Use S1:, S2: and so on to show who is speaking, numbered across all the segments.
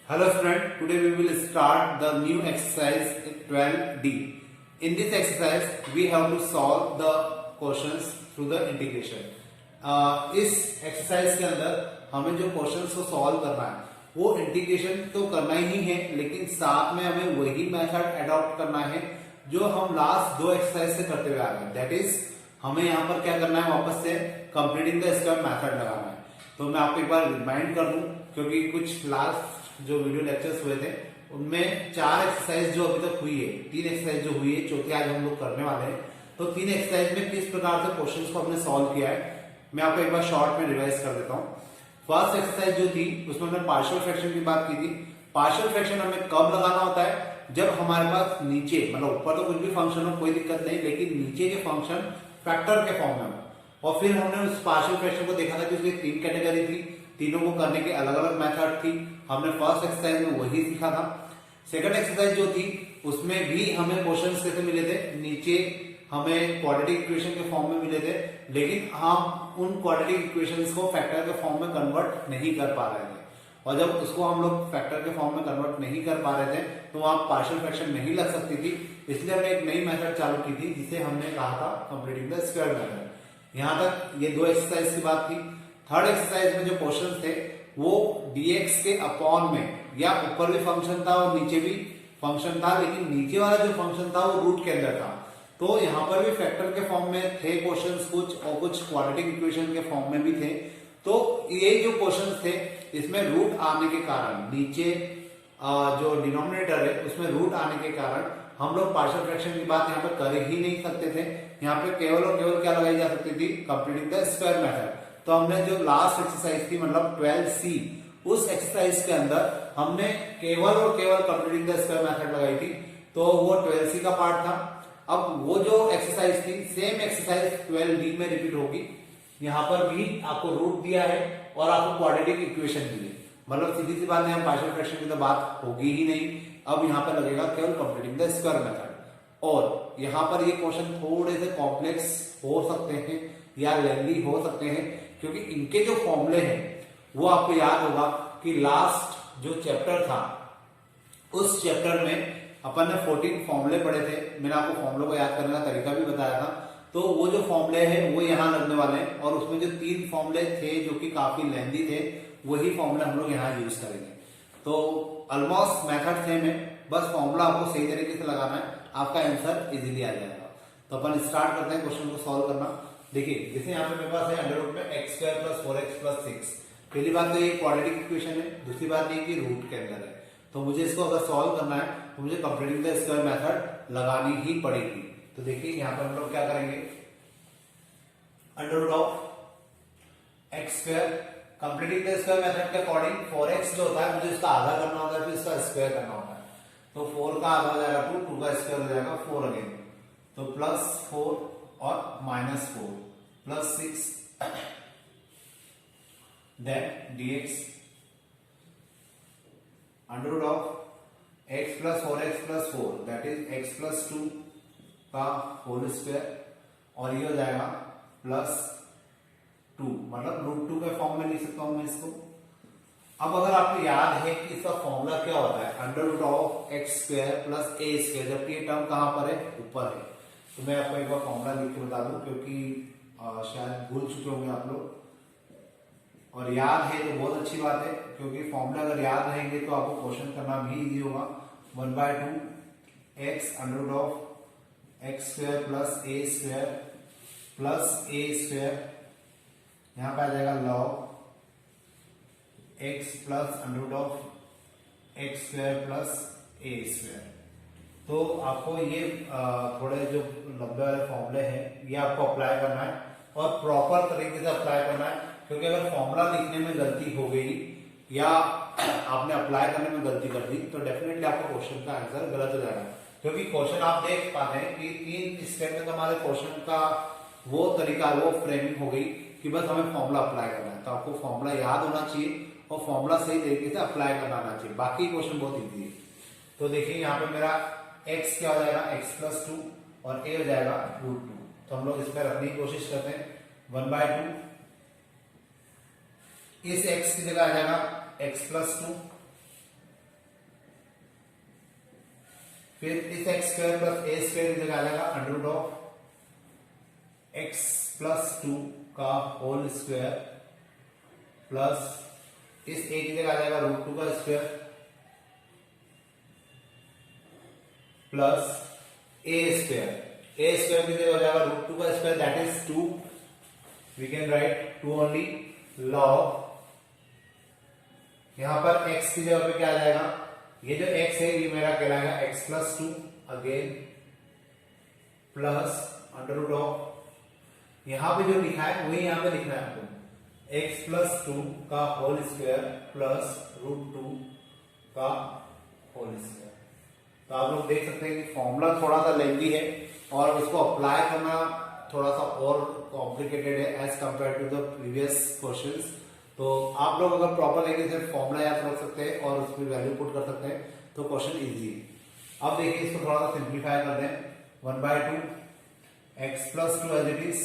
S1: Hello student, today we will start the new exercise 12D. In this exercise, we have to solve the questions through the integration. इस exercise के अंदर हमें जो questions को solve करना है वो इंटीग्रेशन तो करना ही है, लेकिन साथ में हमें वही मेथड अडॉप्ट करना है जो हम लास्ट दो एक्सरसाइज से करते हुए आ रहे हैं। दैट इज हमें यहाँ पर क्या करना है, वापस से कंप्लीटिंग द स्क्वायर मेथड लगाना है। तो मैं आपको एक बार रिमाइंड कर दूं, क्योंकि कुछ लास्ट जो वीडियो लेक्चर्स हुए थे उनमें 4 एक्सरसाइज जो अभी तक हुई है, 3 एक्सरसाइज जो हुई है, चौथी आज हम लोग करने वाले हैं। तो 3 एक्सरसाइज में किस प्रकार से क्वेश्चंस को हमने सॉल्व किया है मैं आपको एक बार शॉर्ट में रिवाइज कर देता हूँ। फर्स्ट एक्सरसाइज जो थी उसमें हमने पार्शियल फ्रैक्शन की बात की थी। पार्शियल फ्रैक्शन हमें कब लगाना होता है, जब हमारे पास नीचे, मतलब ऊपर तो कुछ भी फंक्शन हो कोई दिक्कत नहीं, लेकिन नीचे के फंक्शन फैक्टर के फॉर्म में हो। और फिर हमने उस पार्शियल फ्रैक्शन को देखा था कि उसकी 3 कैटेगरी थी, तीनों को करने के अलग अलग मेथड थी। हमने फर्स्ट एक्सरसाइज में वही सीखा था। सेकंड एक्सरसाइज जो थी उसमें भी हमें क्वेश्चंस कैसे मिले थे, नीचे हमें क्वाड्रेटिक इक्वेशन के फॉर्म में मिले थे, लेकिन हम उन क्वाड्रेटिक इक्वेशंस को फैक्टर के फॉर्म में कन्वर्ट नहीं कर पा रहे थे। और जब उसको हम लोग फैक्टर के फॉर्म में कन्वर्ट नहीं कर पा रहे थे तो वहां पार्शियल फ्रैक्शन नहीं लग सकती थी। इसलिए हमने एक नई मेथड चालू की थी जिसे हमने कहा था कंप्लीटिंग द स्क्वायर मेथड। यहां तक ये 2 एक्सरसाइज की बात थी। थर्ड एक्सरसाइज में जो क्वेश्चन थे वो dx के अपॉन में, या ऊपर भी फंक्शन था और नीचे भी फंक्शन था, लेकिन नीचे वाला जो फंक्शन था वो रूट के अंदर था। तो यहाँ पर भी फैक्टर के फॉर्म में थे क्वेश्चंस कुछ, और कुछ क्वाड्रेटिक इक्वेशन के फॉर्म में भी थे। तो ये जो क्वेश्चंस थे इसमें रूट आने के कारण, नीचे जो डिनोमिनेटर है उसमें रूट आने के कारण हम लोग पार्शियल फ्रैक्शन की बात यहाँ पे कर ही नहीं सकते थे। यहाँ पे केवल और केवल क्या लगाई जा सकती थी, कंप्लीटिंग द स्क्वायर मेथड। तो हमने जो लास्ट एक्सरसाइज थी, मतलब 12C, उस एक्सरसाइज के अंदर हमने केवल और केवल कंप्लीटिंग द स्क्वायर मेथड लगाई थी। तो वो 12C का पार्ट था। अब वो जो एक्सरसाइज थी सेम एक्सरसाइज 12D में रिपीट होगी। यहां पर भी आपको रूट दिया है और आपको क्वाड्रेटिक इक्वेशन दी है, मतलब सीधी सी बात है, पार्शियल फ्रैक्शन की तो बात होगी ही नहीं। अब यहां पर लगेगा केवल कंप्लीटिंग द स्क्वायर मेथड। और यहां पर ये क्वेश्चन थोड़े से कॉम्प्लेक्स हो सकते हैं या लेंथी हो सकते हैं, क्योंकि इनके जो फॉर्मूले हैं वो आपको याद होगा कि लास्ट जो चैप्टर था उस चैप्टर में अपन ने 14 फॉर्मूले पढ़े थे। मैंने आपको फॉर्मूले को याद करने का तरीका भी बताया था। तो वो जो फॉर्मूले हैं वो यहाँ लगने वाले हैं, और उसमें जो 3 फॉर्मूले थे जो कि काफी लेंथी थे, वही फॉर्मूले हम लोग यहाँ यूज करेंगे। तो ऑलमोस्ट मेथड सेम है, बस फॉर्मूला आपको सही तरीके से लगाना है, आपका आंसर इजीली आ जाएगा। तो अपन स्टार्ट करते हैं क्वेश्चन को सॉल्व करना। देखिए, जैसे यहाँ पे मेरे पास है अंडर रूट में x² + 4x + 6। पहली बात तो ये क्वाड्रेटिक इक्वेशन है, दूसरी बात ये कि रूट के अंदर है। तो मुझे इसको अगर सॉल्व करना है तो मुझे कंप्लीटिंग द स्क्वायर मेथड लगानी ही पड़ेगी। तो देखिए यहाँ पर हम लोग क्या करेंगे, under root of x², completing the square method के अकॉर्डिंग 4x जो होता है मुझे इसका आधा करना होता है, फिर इसका स्क्वायर करना होता है। तो 4 का आधा हो जाएगा 2, 2 का स्क्वायर हो जाएगा 4 अगेन। तो +4 और -4 +6 then dx under root of x + 4x + 4 that is x + 2 का होल स्क्वायर, और ये हो जाएगा +2, मतलब √2 के फॉर्म में लिख सकता हूं मैं इसको। अब अगर आपको याद है कि इसका फॉर्मूला क्या होता है, under root of x² + a², जबकि ये टर्म कहां पर है, ऊपर है। तो मैं आपको एक बार फॉर्मूला लिख के बता दूं, क्योंकि शायद भूल चुके होंगे आप लोग, और याद है तो बहुत अच्छी बात है, क्योंकि फॉर्मूला अगर याद रहेंगे तो आपको क्वेश्चन करना भी इजी होगा। 1/2 x under root of x² + a² यहां पे आ जाएगा log x + under root of x² + a²। तो आपको ये थोड़े जो लंबे वाले फॉर्मूले हैं ये आपको अप्लाई करना है, और प्रॉपर तरीके से अप्लाई करना है, क्योंकि अगर फॉर्मूला लिखने में गलती हो गई या आपने अप्लाई करने में गलती कर दी तो डेफिनेटली आपका क्वेश्चन का आंसर गलत हो जाएगा। क्योंकि क्वेश्चन आप देख पाते हैं कि 3 स्टेप में हमारे क्वेश्चन का वो तरीका, वो फ्रेमिंग हो गई कि बस हमें फॉर्मूला अप्लाई करना है। तो आपको फॉर्मूला याद होना चाहिए और फॉर्मूला सही तरीके से अप्लाई करना आना चाहिए, बाकी क्वेश्चन बहुत ईजी है। तो देखिए यहाँ पे मेरा x क्या हो जाएगा, x + 2, और a हो जाएगा √2। तो हम लोग इस पर रखने की कोशिश करते हैं। 1/2 इस x की जगह आ जाएगा x + 2 फिर इस x square plus a square की जगह आ जाएगा under root of x plus 2 का होल स्क्वायर प्लस इस ए की जगह आ जाएगा रूट 2 का स्क्वायर प्लस ए स्क्वायर की जगह हो जाएगा रूट 2 का square that is 2 we can write 2 only log यहां पर x की जगह पे क्या आ जाएगा ये जो x है ये मेरा कहलाएगा x plus 2 again plus under root of यहां पे जो लिखा है वही यहां पे लिखना है आपको x प्लस 2 का होल स्क्वायर प्लस रूट 2 का होल स्क्वायर। तो आप लोग देख सकते हैं कि फॉर्मूला थोड़ा सा लेंथी है और उसको अप्लाई करना थोड़ा सा और कॉम्प्लिकेटेड है as compare to the previous questions. तो आप लोग अगर प्रॉपर तरीके से फॉर्मूला याद रख सकते हैं और उसकी वैल्यू पुट कर सकते हैं तो क्वेश्चन इजी है। अब देखिए इसको थोड़ा सा सिंप्लीफाई कर दें 1/2 x plus 2 as it is.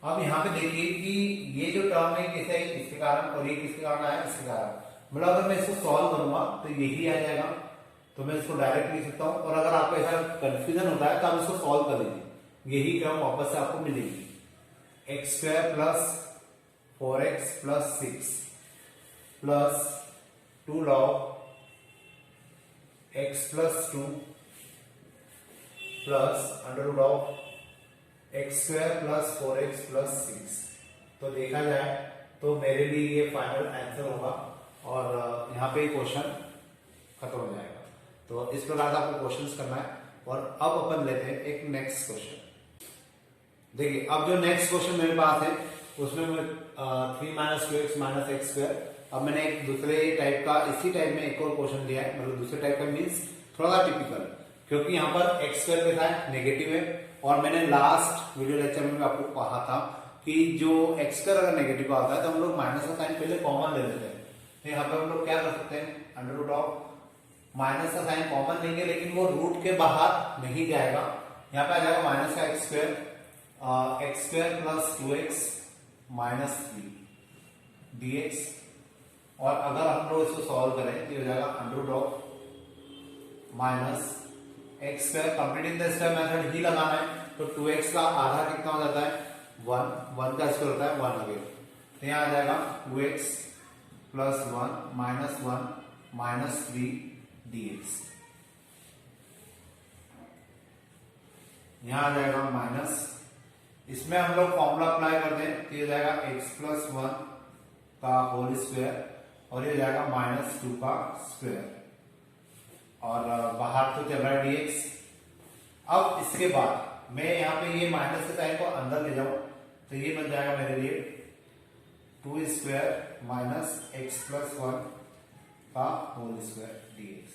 S1: अब यहाँ पे देखिए कि ये जो टर्म है किसे इसके कारण और ये किसके कारण आया इसके कारण, मतलब अगर मैं इसको सॉल्व करूंगा तो यही आ जाएगा तो मैं इसको डायरेक्ट लिख सकता हूं। और अगर आपको ऐसा कंफ्यूजन होता है तो आप इसको सॉल्व कर लीजिए, यही टर्म वापस से आपको मिलेगी x square plus 4x plus 6 plus 2 log x plus 2 plus under root of x square plus 4x plus 6। तो देखा जाए तो मेरे लिए ये फाइनल आंसर होगा और यहाँ पे क्वेश्चन खत्म हो जाएगा। तो इस प्रकार का आपको क्वेश्चंस करना है। और अब अपन लेते हैं एक नेक्स्ट क्वेश्चन। देखिए अब जो नेक्स्ट क्वेश्चन मेरे पास है उसमें मैं 3 minus 2x minus x square, अब मैंने एक दूसरे टाइप का इसी टाइप में एक और क्वेश्चन दिया है, मतलब दूसरे टाइप का मीन्स थोड़ा सा टिपिकल, क्योंकि यहाँ पर एक्स स्क्वायर के साथ नेगेटिव है और मैंने लास्ट वीडियो लेक्चर में आपको कहा था कि जो एक्स स्क्वायर अगर नेगेटिव आता है तो हम लोग माइनस का साइन पहले कॉमन ले लेते हैं। तो यहाँ पर हम लोग क्या कर सकते हैं अंडर रूट ऑफ माइनस का साइन कॉमन लेंगे लेकिन वो रूट के बाहर नहीं जाएगा, यहाँ पे आ जाएगा माइनस का x square plus 2x minus 3 dx। और अगर हम लोग इसको सॉल्व करें तो हो जाएगा under root of minus x square, complete in the square method ही लगाना है तो 2x का आधा कितना हो जाता है 1 का स्क्वायर होता है 1 अगेन, तो यहाँ आ जाएगा 2x प्लस 1 माइनस 3 dx। यहां आ जाएगा माइनस, इसमें हम लोग फॉर्मूला अप्लाई कर दें तो ये जाएगा x प्लस 1 का होल स्क्वायर और ये जाएगा माइनस 2 का स्क्वायर और बाहर तो चल रहा है dx। अब इसके बाद मैं यहाँ पे ये माइनस के साइन को अंदर ले जाऊं तो ये बन जाएगा मेरे लिए 2 स्क्वायर माइनस एक्स प्लस 1 का होल स्क्वायर dx।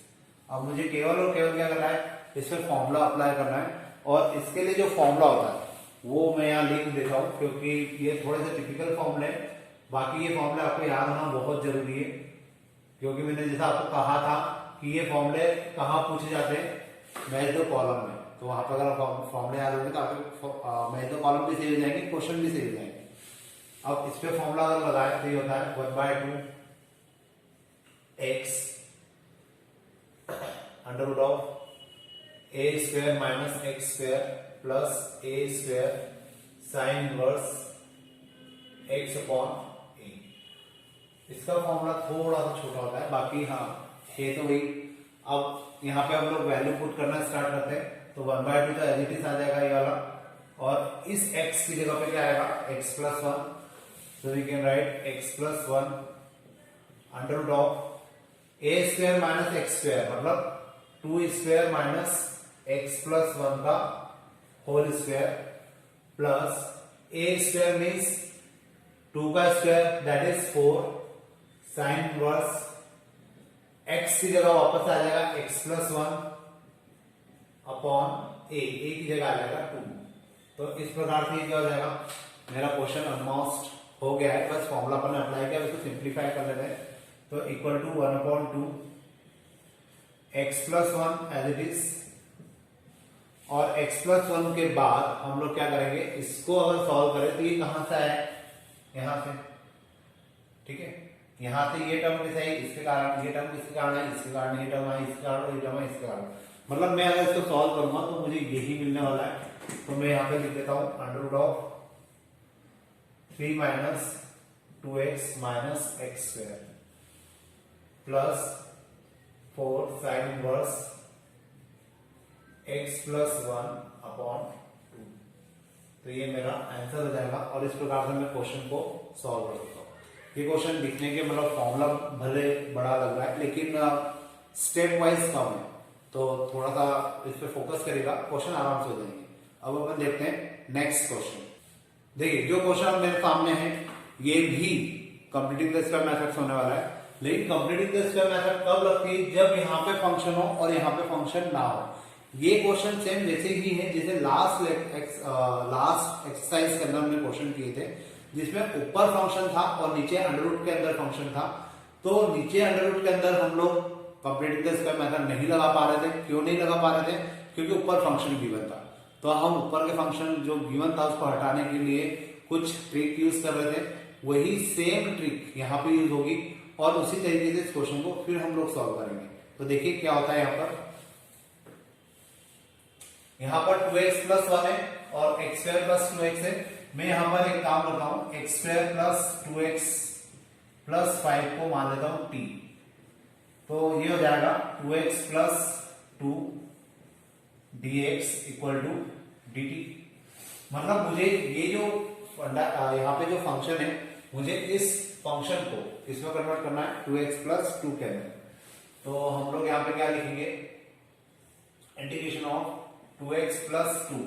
S1: अब मुझे केवल और केवल क्या करना है इसमें फॉर्मूला अप्लाई करना है और इसके लिए जो फॉर्मूला होता है वो मैं यहाँ लिख देता हूँ क्योंकि ये थोड़े से टिपिकल फॉर्मूले हैं। बाकी ये फॉर्मूले आपको याद होना बहुत जरूरी है क्योंकि मैंने जैसा आपको कहा था कि ये फॉर्मूले कहाँ पूछे जाते हैं मैथ द कॉलम में, तो वहां पर अगर फॉर्मूले याद होंगे तो आपको मैथ द कॉलम भी सही हो जाएंगे, क्वेश्चन भी सही हो जाएंगे। अब इस पे फॉर्मूला अगर लगाए तो ये होता है 1/2 x under root of a square minus x square plus a square sine inverse x upon a। इसका फॉर्मूला थोड़ा सा छोटा होता है, बाकी हाँ है तो वही। अब यहाँ पे हम लोग वैल्यू पुट करना स्टार्ट करते हैं तो 1/2 तो एज इट इज आ जाएगा ये वाला और इस x की जगह पे क्या आएगा x plus 1, so we can write x plus 1 under root of a square minus x square मतलब 2 स्क्वायर माइनस x प्लस 1 का whole square plus a square means 2 का square that is 4 sine inverse x की जगह वापस आ जाएगा x plus 1 upon a की जगह आ जाएगा 2। तो इस प्रकार से क्या हो जाएगा मेरा क्वेश्चन ऑलमोस्ट हो गया है, बस फॉर्मूला अपन ने अप्लाई किया उसको सिंप्लीफाई कर लेते हैं। तो equal to 1/2 x plus 1 as it is और x प्लस 1 के बाद हम लोग क्या करेंगे इसको अगर सॉल्व करें तो ये कहां से आया यहां से, ठीक है यहां से ये टर्म कैसे है इसके कारण, ये टर्म किसके कारण है इसके कारण, ये टर्म है इसके कारण, ये टर्म है इसके कारण। मतलब मैं अगर इसको सॉल्व करूंगा तो मुझे यही मिलने वाला है। तो मैं यहाँ पे लिख देता हूं under root of 3 minus 2x minus x square plus 4 sine inverse x plus 1 upon 2। तो ये मेरा आंसर हो जाएगा और इस प्रकार से मैं क्वेश्चन को सॉल्व कर सकता हूँ। ये क्वेश्चन लिखने के मतलब फॉर्मूला भले बड़ा लग रहा है लेकिन स्टेप वाइज कम है, तो थोड़ा सा इस पे फोकस करेगा, क्वेश्चन आराम से हो जाएंगे। अब अपन देखते हैं नेक्स्ट क्वेश्चन। देखिए जो क्वेश्चन मेरे सामने है ये भी कंप्लीटिंग द स्क्वायर मेथड होने वाला है, लेकिन कंप्लीटिंग द स्क्वायर मेथड कब लगती है? जब यहाँ पे फंक्शन हो और यहाँ पे फंक्शन ना हो। ये क्वेश्चन सेम वैसे ही है जैसे लास्ट एक्सरसाइज के अंदर हमने क्वेश्चन किए थे, जिसमें ऊपर फंक्शन था और नीचे अंडर रूट के अंदर फंक्शन था। तो नीचे अंडर रूट के अंदर हम लोग कंप्लीटिंग द स्क्वायर मेथड नहीं लगा पा रहे थे। क्यों नहीं लगा पा रहे थे? क्योंकि ऊपर फंक्शन गिवन था। तो हम ऊपर के फंक्शन जो गिवन था उसको हटाने के लिए कुछ ट्रिक यूज कर रहे थे, वही सेम ट्रिक यहाँ पे यूज होगी और उसी तरीके से इस क्वेश्चन को फिर हम लोग सॉल्व करेंगे। तो देखिए क्या होता है यहाँ पर 2x प्लस 1 है और x स्क्वायर प्लस 2x है। मैं यहाँ पर एक काम करता हूँ, x square plus 2x plus 5 को मान लेता हूँ t। तो ये हो जाएगा 2x plus 2 dx equal to dt। मतलब मुझे ये जो यहाँ पे जो फंक्शन है, मुझे इस फंक्शन को इसमें कन्वर्ट करना है 2x प्लस 2 के अंदर। तो हम लोग यहाँ पे क्या लिखेंगे? Integration of 2x plus 2।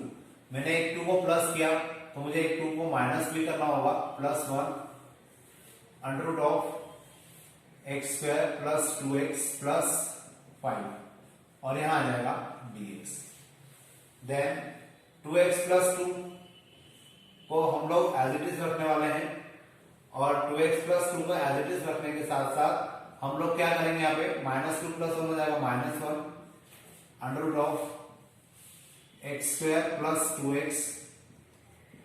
S1: मैंने एक 2 को प्लस किया तो मुझे एक 2 को माइनस भी करना होगा, plus 1 under root of x square plus 2x plus 5 और यहां आ जाएगा dx। देन 2x प्लस 2 को हम लोग एज इट इज रखने वाले हैं और 2x प्लस 2 को एज इट इज रखने के साथ साथ हम लोग क्या करेंगे? यहाँ पे माइनस 2 प्लस 1 हो जाएगा minus 1 under root of x square plus 2x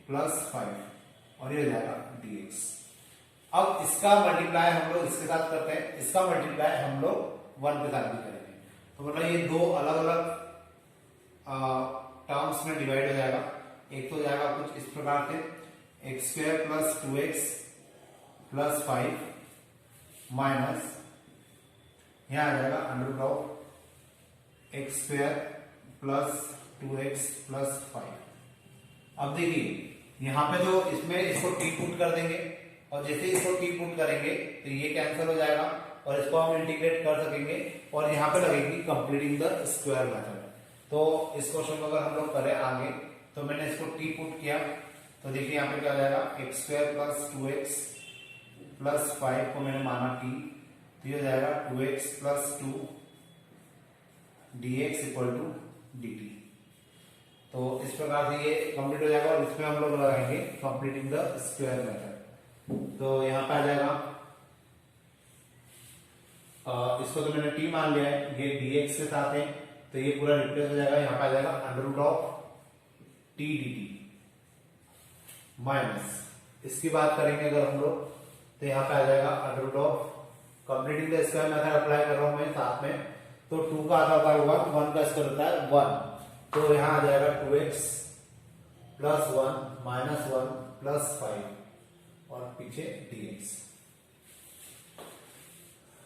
S1: plus 5 और ये हो जाएगा dx। अब इसका मल्टीप्लाई हम लोग इसके साथ करते हैं, इसका मल्टीप्लाई हम लोग 1 के साथ भी करेंगे। तो मतलब ये दो अलग अलग टर्म्स में डिवाइड हो जाएगा। एक तो जाएगा कुछ इस प्रकार से x square plus 2x plus 5 minus यहां आ जाएगा under root of x square plus 2x plus 5। अब देखिए यहाँ पे तो इसमें इसको t पुट कर देंगे और जैसे इसको t पुट करेंगे तो ये कैंसिल हो जाएगा और इसको हम इंटीग्रेट कर सकेंगे और यहाँ पे लगेगी कंप्लीटिंग द स्क्वायर मेथड। तो इस क्वेश्चन को अगर हम लोग करें आगे तो मैंने इसको t पुट किया तो देखिए यहाँ पे क्या हो जाएगा? x square plus 2x plus 5 को मैंने माना t, तो ये हो जाएगा 2x plus 2 dx equal to dt। तो इस प्रकार से ये कंप्लीट हो जाएगा और इसमें हम लोग लगाएंगे कंप्लीटिंग द स्क्वायर मेथड। तो यहाँ पे आ जाएगा इसको तो मैंने t मान लिया है, ये dx के साथ है तो ये पूरा रिप्लेस हो जाएगा। यहाँ पे आ जाएगा under root of t dt minus इसकी बात करेंगे अगर हम लोग तो यहाँ पे आ जाएगा under root of completing the square method apply कर रहा हूं मैं साथ में। तो 2 का आधा होता है 1, 1 का स्क्वायर होता है 1, तो यहाँ आ जाएगा 2x प्लस 1 माइनस 1 प्लस 5 और पीछे dx।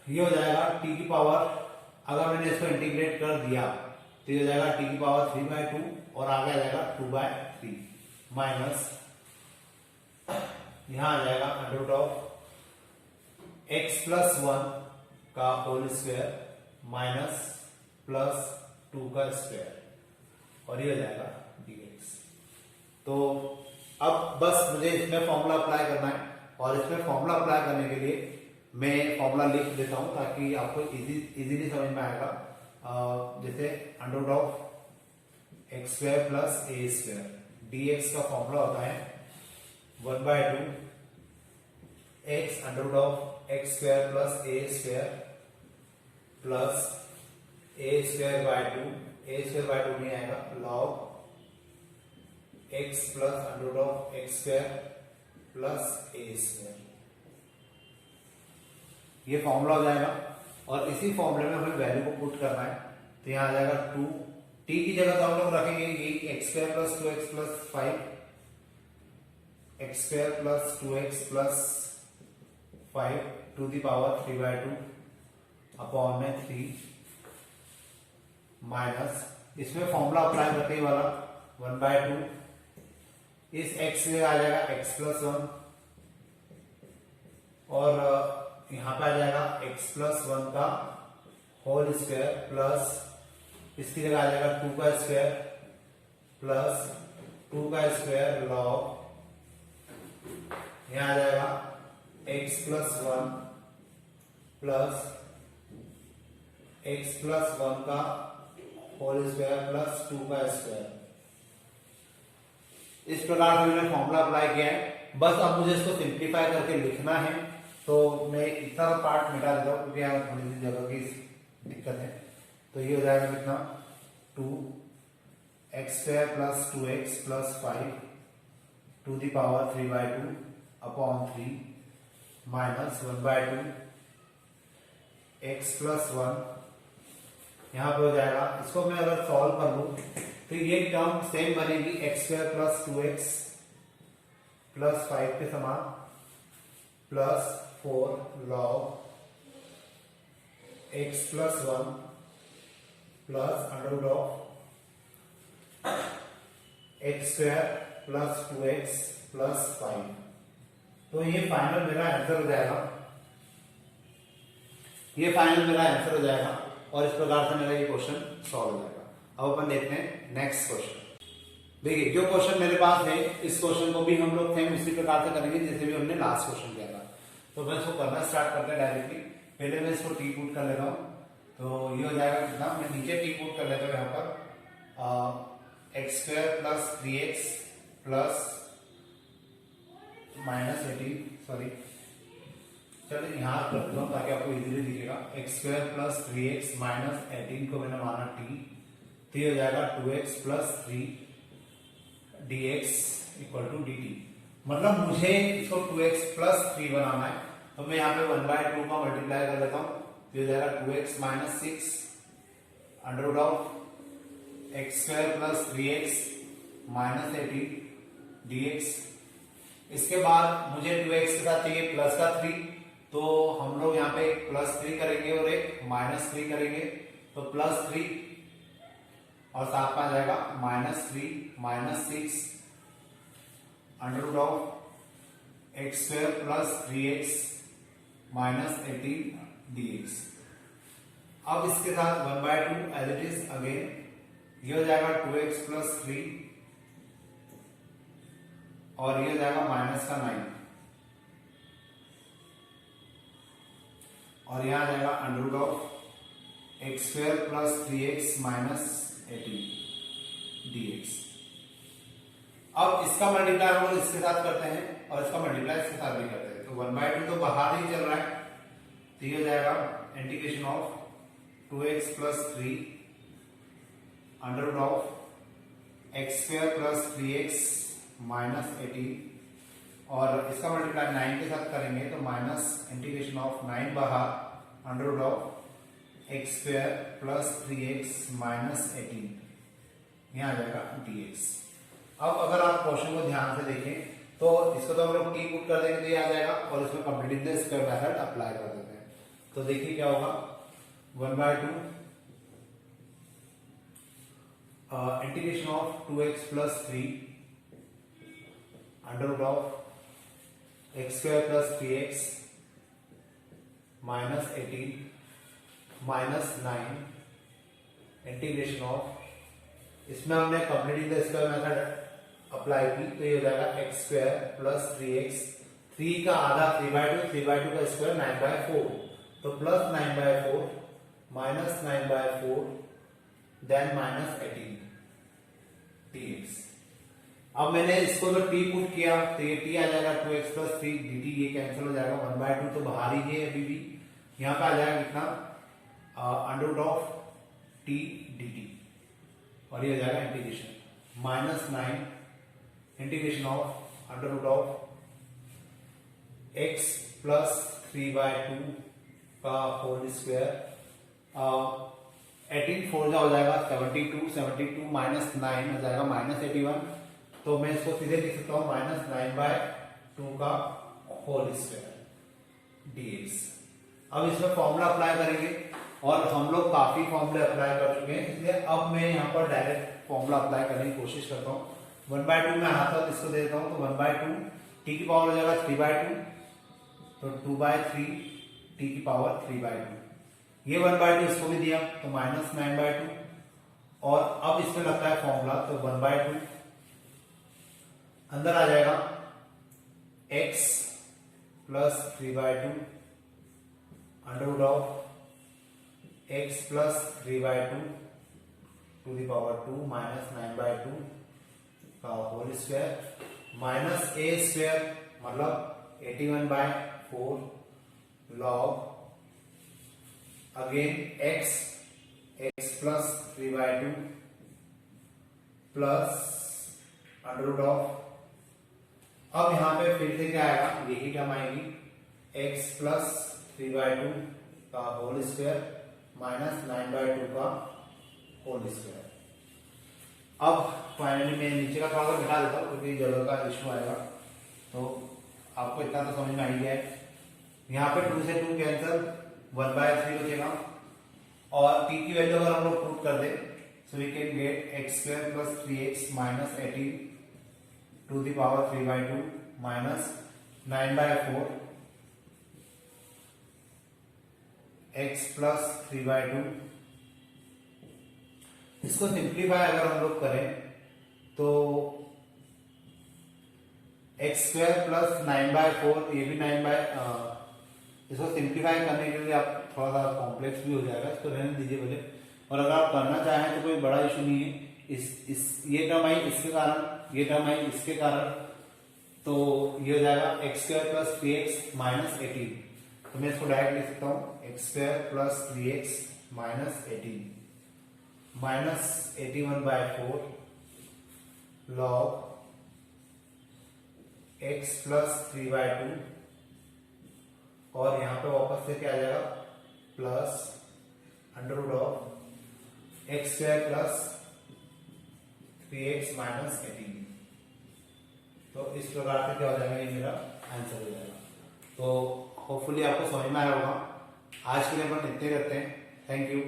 S1: ये हो जाएगा t की पावर, अगर मैंने इसको इंटीग्रेट कर दिया तो ये हो जाएगा t की पावर 3/2 और आगे आ जाएगा 2/3 माइनस यहां आ जाएगा under root of x plus 1 का होल स्क्वायर माइनस प्लस 2 का स्क्वायर और ये हो जाएगा dx। तो अब बस मुझे इसमें फॉर्मूला अप्लाई करना है और इसमें फॉर्मूला अप्लाई करने के लिए मैं फॉर्मूला लिख देता हूं ताकि आपको इजीली समझ में आएगा। जैसे under root of x square plus a square dx का फॉर्मूला होता है 1/2 x under root of x square plus a square plus a square by 2, a square by 2 नहीं आएगा, log x plus under root of x square plus a square. ये formula हो जाएगा और इसी फॉर्मूले में हमें वैल्यू को पुट करना है। तो यहाँ आ जाएगा 2, टी की जगह तो हम लोग रखेंगे ये x square plus 2x plus 5, x square plus 2x plus 5 to the power 3/2 upon में 3 माइनस, इसमें फॉर्मूला अप्लाई करते ही वाला 1/2, इस x में आ जाएगा x प्लस 1 और यहां पे आ जाएगा x प्लस 1 का होल स्क्वायर प्लस इसकी जगह आ जाएगा 2 का स्क्वायर प्लस 2 का स्क्वायर लॉग, यहां आ जाएगा x plus 1 plus x plus 1 का होल स्क्वायर प्लस 2 का स्क्वायर। इस प्रकार से मैंने फॉर्मूला अप्लाई किया है। बस अब मुझे इसको सिंप्लीफाई करके लिखना है, तो मैं इतना पार्ट मिटा देता हूं क्योंकि यहाँ थोड़ी सी जगह की दिक्कत है। तो ये हो जाएगा कितना 2x square plus 2x plus 5 to the power 3/2 upon 3 minus 1/2 x plus 1, यहां पे हो जाएगा। इसको मैं अगर सॉल्व कर लूं तो ये टर्म सेम बनेगी x square plus 2x plus 5 के समान plus 4 log x plus 1 plus under root of x square plus 2x plus 5। तो ये फाइनल मेरा आंसर हो जाएगा, ये फाइनल मेरा आंसर हो जाएगा और इस प्रकार से मेरा ये क्वेश्चन सॉल्व हो जाएगा। अब अपन देखते हैं नेक्स्ट क्वेश्चन। देखिए जो क्वेश्चन मेरे पास है इस क्वेश्चन को भी हम लोग सेम उसी प्रकार से करेंगे जैसे भी हमने लास्ट क्वेश्चन किया था। तो मैं इसको करना स्टार्ट करते हैं डायरेक्टली। पहले मैं इसको टी पुट कर लेता हूँ, तो ये हो जाएगा कितना, मैं नीचे टी पुट कर लेता हूँ यहाँ पर x square plus 3x plus minus 18, sorry चलिए यहाँ कर देता हूँ ताकि आपको इजीली दिखेगा। X square plus 3x minus 18 को मैंने माना t, तो ये हो जाएगा 2x plus 3 dx equal to dt। मतलब मुझे इसको 2x प्लस 3 बनाना है, तो मैं यहाँ पे 1/2 का मल्टीप्लाई कर लेता हूँ, तो हो जाएगा 2x minus 6 under root of x square plus 3x minus 18 dx। इसके बाद मुझे 2x के साथ चाहिए प्लस का 3, तो हम लोग यहाँ पे प्लस 3 करेंगे और एक माइनस 3 करेंगे, तो प्लस 3 और साथ में आ जाएगा minus 3 minus 6 under root of x square plus 3x minus 18 dx। अब इसके साथ 1/2 एज इट इज अगेन, ये हो जाएगा 2x प्लस 3 और ये हो जाएगा माइनस का 9 और यहां आ जाएगा under root of x square plus 3x minus 18 dx। अब इसका मल्टीप्लाई हम लोग इसके साथ करते हैं और इसका मल्टीप्लाई इसके साथ भी करते हैं, तो 1/2 तो बाहर ही चल रहा है, तो ये हो जाएगा integration of 2x plus 3 under root of x square plus 3x minus 18 और इसका मल्टीप्लाई 9 के साथ करेंगे तो माइनस इंटीग्रेशन ऑफ 9 बाहर under root of x square plus 3x minus 18, यहाँ आ जाएगा dx। अब अगर आप क्वेश्चन को ध्यान से देखें तो इसको तो हम लोग टी पुट कर देंगे तो ये आ जाएगा और इसमें completing the square method apply कर देते हैं। तो देखिए क्या होगा, 1/2 integration of 2x plus 3 under root of x square plus 3x minus 18 minus 9 integration of, इसमें हमने completing the square method apply की, तो ये हो जाएगा एक्स स्क्वायर प्लस 3x, 3 का आधा 3/2 का स्क्वायर 9/4, तो plus 9/4 minus 9/4 then minus 18 dx। अब मैंने इसको जो t पुट किया तो ये t आ जाएगा 2x प्लस 3 dt, ये कैंसिल हो जाएगा, 1/2 तो बाहर ही है अभी भी, यहाँ पे आ जाएगा कितना under root of t dt और ये हो जाएगा इंटीग्रेशन minus 9 integration of under root of x plus 3/2 का होल स्क्वायर 18 4 जा हो जाएगा 72, 72 माइनस 9 हो जाएगा माइनस 81। तो मैं इसको सीधे लिख सकता हूँ -9/2 का होल स्क्वायर dx। अब इसमें फॉर्मूला अप्लाई करेंगे और हम लोग काफी फॉर्मूले अप्लाई कर चुके हैं, इसलिए अब मैं यहाँ पर डायरेक्ट फॉर्मूला अप्लाई करने की कोशिश करता हूँ। 1/2 मैं हाथ तक इसको दे देता हूँ, तो 1/2 t की पावर हो जाएगा 3/2, तो 2/3 t की पावर 3/2। ये 1/2 इसको भी दिया तो -9/2, और अब इसमें लगता है फॉर्मूला, तो 1/2 अंदर आ जाएगा x plus 3/2 under of x plus 3/2 to the power 2 minus 9/2 का whole square minus a square मतलब 81/4 log again x plus 3/2 plus under of, अब यहां पे फिर से क्या आएगा, यही टर्म आएगी x प्लस 3/2 का होल स्क्वायर माइनस 9/2 का होल स्क्वायर। अब फाइनली मैं नीचे का थोड़ा सा घटा देता हूँ क्योंकि जगह का इशू आएगा, तो आपको इतना तो समझ में आ ही गया है। यहाँ पे 2 से 2 कैंसल, 1/3 बचेगा, और t की वैल्यू अगर हम लोग पुट कर दे so we can get x square plus 3x minus 18 to the power 3/2 minus 9/4 x plus 3/2। इसको सिंप्लीफाई अगर हम लोग करें तो x स्क्वायर प्लस 9/4, ये भी 9 इसको सिंप्लीफाई करने के लिए आप थोड़ा सा कॉम्प्लेक्स भी हो जाएगा, इसको रहने दीजिए पहले। और अगर आप करना चाहें तो कोई बड़ा इशू नहीं है, ये टर्म आई इसके कारण, ये टर्म आई इसके कारण, तो ये हो जाएगा x square plus 3x minus 18। तो मैं इसको डायरेक्ट लिख सकता हूँ x square plus 3x minus 18 minus 81/4 log x plus 3/2, और यहाँ पे वापस से क्या आ जाएगा plus under root of x square plus 3x minus 18। तो इस प्रकार से क्या हो जाएगा, ये मेरा आंसर हो जाएगा। तो होपफुली आपको समझ में आया होगा। आज के लिए अपन इतने करते हैं। Thank you.